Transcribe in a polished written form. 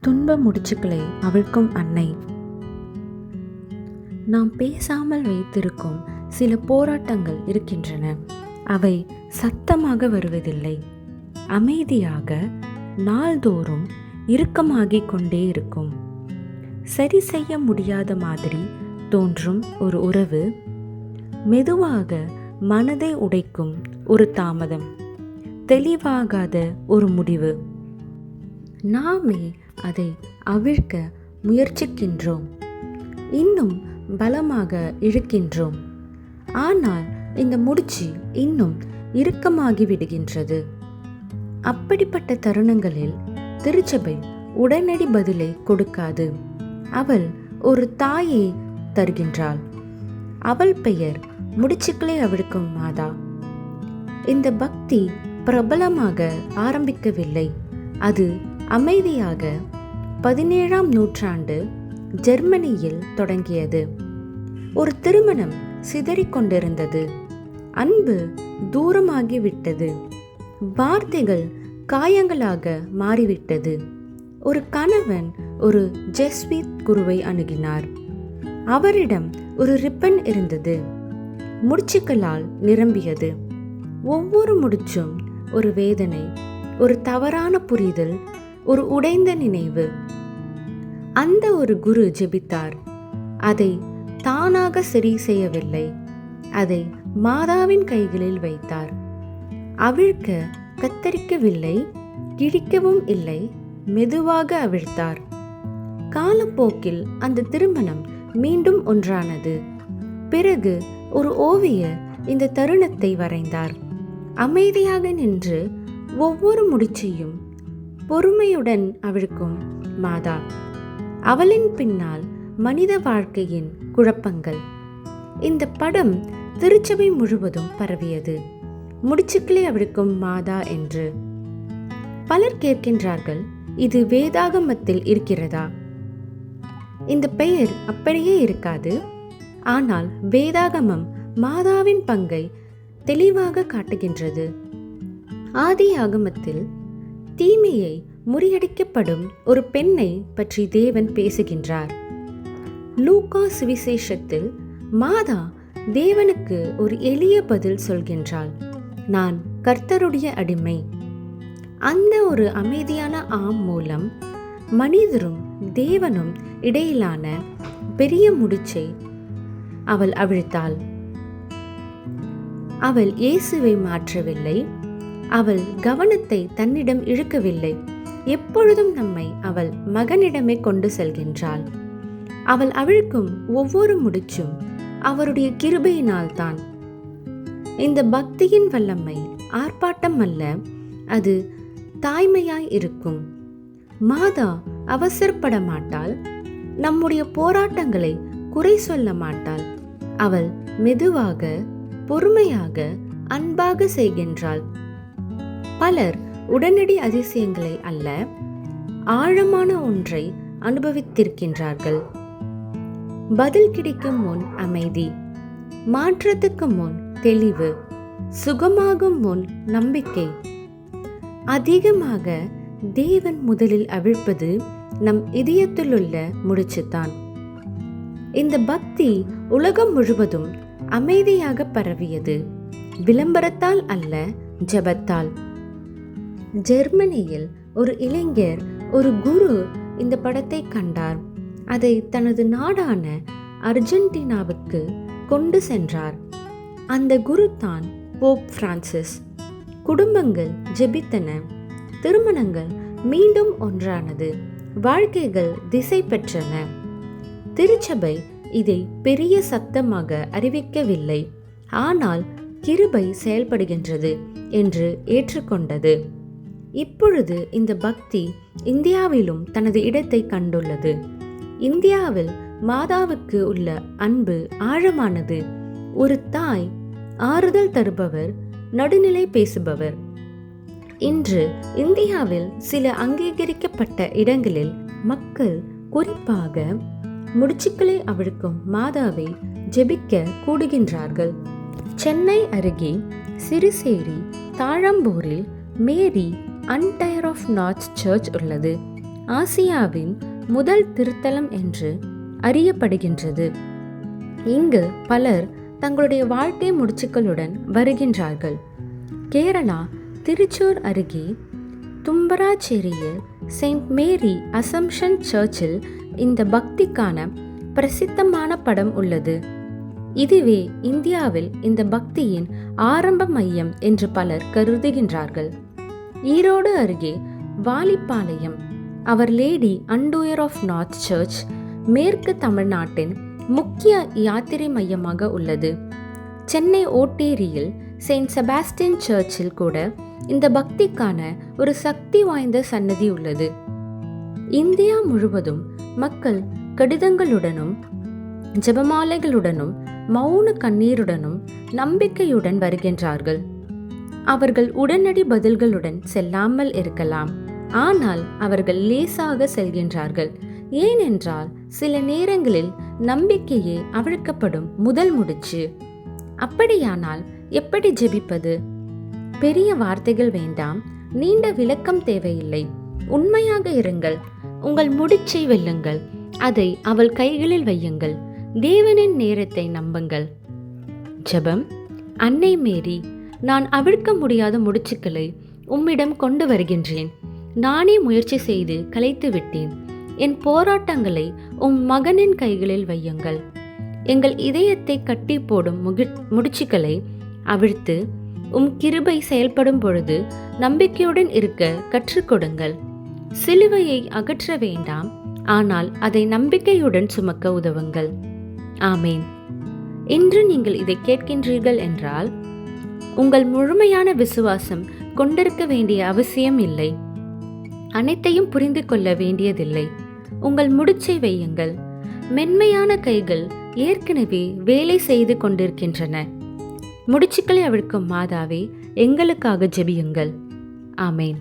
துன்ப முடிச்சுக்களை அவிழ்க்கும் அன்னை. நாம் பேசாமல் வைத்திருக்கும் சில போராட்டங்கள் இருக்கின்றன. அவை சத்தமாக வருவதில்லை, அமைதியாக நாள்தோறும் இறுக்கமாகிக் கொண்டே இருக்கும். சரி செய்ய முடியாத மாதிரி தோன்றும் ஒரு உறவு, மெதுவாக மனதை உடைக்கும் ஒரு தாமதம், தெளிவாகாத ஒரு முடிவு. நாமே அதை அவிழ்க்க முயற்சிக்கின்றோம், இன்னும் பலமாக இழுக்கின்றோம். ஆனால் இந்த முடிச்சு இன்னும் இறுக்கமாகி விடுகின்றது. அப்படிப்பட்ட தருணங்களில் திருச்சபை உடனடி பதிலை கொடுக்காது. அவள் ஒரு தாயை தருகின்றாள். அவள் பெயர் முடிச்சுக்களை அவிழ்க்கும் மாதா. இந்த பக்தி பிரபலமாக ஆரம்பிக்கவில்லை. அது அமைதியாக 17ஆம் நூற்றாண்டு ஜெர்மனியில் தொடங்கியது. ஒரு திருமணம் சிதறிக்கொண்டிருந்தது. அன்பு தூரமாகிவிட்டது. வார்த்தைகள் காயங்களாக மாறிவிட்டது. ஒரு கணவன் ஒரு ஜெஸ்வித் குருவை அணுகினார். அவரிடம் ஒரு ரிப்பன் இருந்தது, முடிச்சுக்களால் நிரம்பியது. ஒவ்வொரு முடிச்சும் ஒரு வேதனை, ஒரு தவறான புரிதல், ஒரு உடைந்த நினைவு. அந்த ஒரு குரு ஜெபித்தார். அதை தானாக சரி செய்யவில்லை, அதை மாதாவின் கைகளில் வைத்தார். அவிழ்க்க கத்தரிக்கவில்லை, கிழிக்கவும் இல்லை, மெதுவாக அவிழ்த்தார். காலப்போக்கில் அந்த திருமணம் மீண்டும் ஒன்றானது. பிறகு ஒரு ஓவியர் இந்த தருணத்தை வரைந்தார். அமைதியாக நின்று ஒவ்வொரு முடிச்சையும் பொறுமையுடன் அவிழ்க்கும் மாதா. அவளின் பின்னால் மனித வாழ்க்கையின் குழப்பங்கள். இந்த படம் திருச்சபை முழுவதும் பரவியது, முடிச்சுக்களை அவிழ்க்கும் மாதா என்று. பலர் கேட்கின்றார்கள், இது வேதாகமத்தில் இருக்கிறதா? இந்த பெயர் அப்படியே இருக்காது. ஆனால் வேதாகமம் மாதாவின் பங்கை தெளிவாக காட்டுகின்றது. ஆதி ஆகமத்தில் தீமையை முறியடிக்கப்படும் ஒரு பெண்ணை பற்றி தேவன் பேசுகின்றார். லூக்கா சுவிசேஷத்தில் மாதா தேவனுக்கு ஒரு எளிய பதில் சொல்கின்றாள், நான் கர்த்தருடைய அடிமை. அந்த ஒரு அமைதியான ஆம் மூலம் மனிதரும் தேவனும் இடையிலான பெரிய முடிச்சை அவள் அவிழ்த்தாள். அவள் இயேசுவை மாற்றவில்லை, அவள் கவனத்தை தன்னிடம் இழுக்கவில்லை. எப்பொழுதும் நம்மை அவள் மகனிடமே கொண்டு செல்கின்றாள். அவள் அவிழ்க்கும் ஒவ்வொரு முடிச்சும் அவருடைய கிருபையினால்தான். இந்த பக்தியின் வல்லமை ஆர்ப்பாட்டம் அல்ல, அது தாய்மையாய் இருக்கும். மாதா அவசரப்பட மாட்டாள், நம்முடைய போராட்டங்களை குறை சொல்ல மாட்டாள். அவள் மெதுவாக, பொறுமையாக, அன்பாக செய்கின்றாள். பலர் உடனடி அதிசயங்களை அல்ல, ஆழமான ஒன்றை அனுபவித்திருக்கின்றார்கள். பதில் கிடைக்கும் முன் அமைதி, மாற்றத்துக்கு முன் தெளிவு, சுகமாகும் முன் நம்பிக்கை. அதிகமாக தேவன் முதலில் அவிழ்ப்பது நம் இதயத்திலுள்ள முடிச்சுத்தான். இந்த பக்தி உலகம் முழுவதும் அமைதியாக பரவியது, விளம்பரத்தால் அல்ல, ஜெபத்தால். ஜெர்மனியில் ஒரு இளைஞர், ஒரு குரு இந்த படத்தை கண்டார். அதை தனது நாடான அர்ஜென்டினாவுக்கு கொண்டு சென்றார். அந்த குரு தான் போப் பிரான்சிஸ். குடும்பங்கள் ஜெபித்தன, திருமணங்கள் மீண்டும் ஒன்றானது, வாழ்க்கைகள் திசை பெற்றன. திருச்சபை இதை பெரிய சத்தமாக அறிவிக்கவில்லை, ஆனால் கிருபை செயல்படுகின்றது என்று ஏற்றுக்கொண்டது. இப்பொழுது இந்த பக்தி இந்தியாவிலும் தனது இடத்தை கண்டுள்ளது. இந்தியாவில் மாதாவுக்கு உள்ள அன்பு ஆழமானது. ஒரு தாய், ஆறுதல் தருபவர், நடுநிலை பேசுபவர். இன்று இந்தியாவில் சில அங்கீகரிக்கப்பட்ட இடங்களில் மக்கள் குறிப்பாக முடிச்சுக்களை அவிழ்க்கும் மாதாவை ஜெபிக்க கூடுகின்றார்கள். சென்னை அருகே சிறுசேரி தாழம்பூரில் மேரி அன்டயர் ஆஃப் நார்த் சர்ச் உள்ளது. ஆசியாவின் முதல் திருத்தலம் என்று அறியப்படுகின்றது. இங்கு பலர் தங்களுடைய வாழ்க்கை முடிச்சுக்களுடன் வருகின்றார்கள். கேரளா திருச்சூர் அருகே தும்பராச்சேரியில் செயின்ட் மேரி அசம்ஷன் சர்ச்சில் இந்த பக்திக்கான பிரசித்தமான படம் உள்ளது. இதுவே இந்தியாவில் இந்த பக்தியின் ஆரம்ப மையம் என்று பலர் கருதுகின்றார்கள். ஈரோடு அருகே வாலிப்பாளையம் அவர் லேடி அன்டூயர் ஆஃப் நார்த் சர்ச் மேற்கு தமிழ்நாட்டின் முக்கிய யாத்திரை மையமாக உள்ளது. சென்னை ஓட்டேரியில் செயின்ட் செபாஸ்டியன் சர்ச்சில் கூட இந்த பக்திக்கான ஒரு சக்தி வாய்ந்த சன்னதி உள்ளது. இந்தியா முழுவதும் மக்கள் கடிதங்களுடனும் ஜெபமாலைகளுடனும் மௌன கண்ணீருடனும் நம்பிக்கையுடன் வருகின்றார்கள். அவர்கள் உடனடி பதில்களுடன் செல்லாமல் இருக்கலாம், ஆனால் அவர்கள் லேசாக செல்கின்றார்கள். ஏனென்றால் சில நேரங்களில் நம்பிக்கையே அவிழ்க்கப்படும் முதல் முடிச்சு. அப்படியானால் எப்படி ஜெபிப்பது? பெரிய வார்த்தைகள் வேண்டாம், நீண்ட விளக்கம் தேவையில்லை. உண்மையாக இருங்கள். உங்கள் முடிச்சை வெல்லுங்கள். அதை அவள் கைகளில் வையுங்கள். தேவனின் நேரத்தை நம்புங்கள். ஜெபம். அன்னை மேரி, நான் அவிழ்க்க முடியாத முடிச்சுக்களை உம்மிடம் கொண்டு வருகின்றேன். நானே முயற்சி செய்து கலைத்து விட்டேன். என் போராட்டங்களை மகனின் கைகளில் வையுங்கள். எங்கள் இதயத்தை கட்டி போடும் முடிச்சுக்களை அவிழ்த்து கிருபை செயல்படும் பொழுது நம்பிக்கையுடன் இருக்க கற்றுக் கொடுங்கள். சிலுவையை அகற்ற வேண்டாம், ஆனால் அதை நம்பிக்கையுடன் சுமக்க உதவுங்கள். ஆமேன். இன்று நீங்கள் இதை கேட்கின்றீர்கள் என்றால் உங்கள் முழுமையான விசுவாசம் கொண்டிருக்க வேண்டிய அவசியம் இல்லை. அனைத்தையும் புரிந்து கொள்ள வேண்டியதில்லை. உங்கள் முடிச்சை வையுங்கள். மென்மையான கைகள் ஏற்கனவே வேலை செய்து கொண்டிருக்கின்றன. முடிச்சுக்களை அவிழ்க்கும் மாதாவே, எங்களுக்காக ஜெபியுங்கள். ஆமேன்.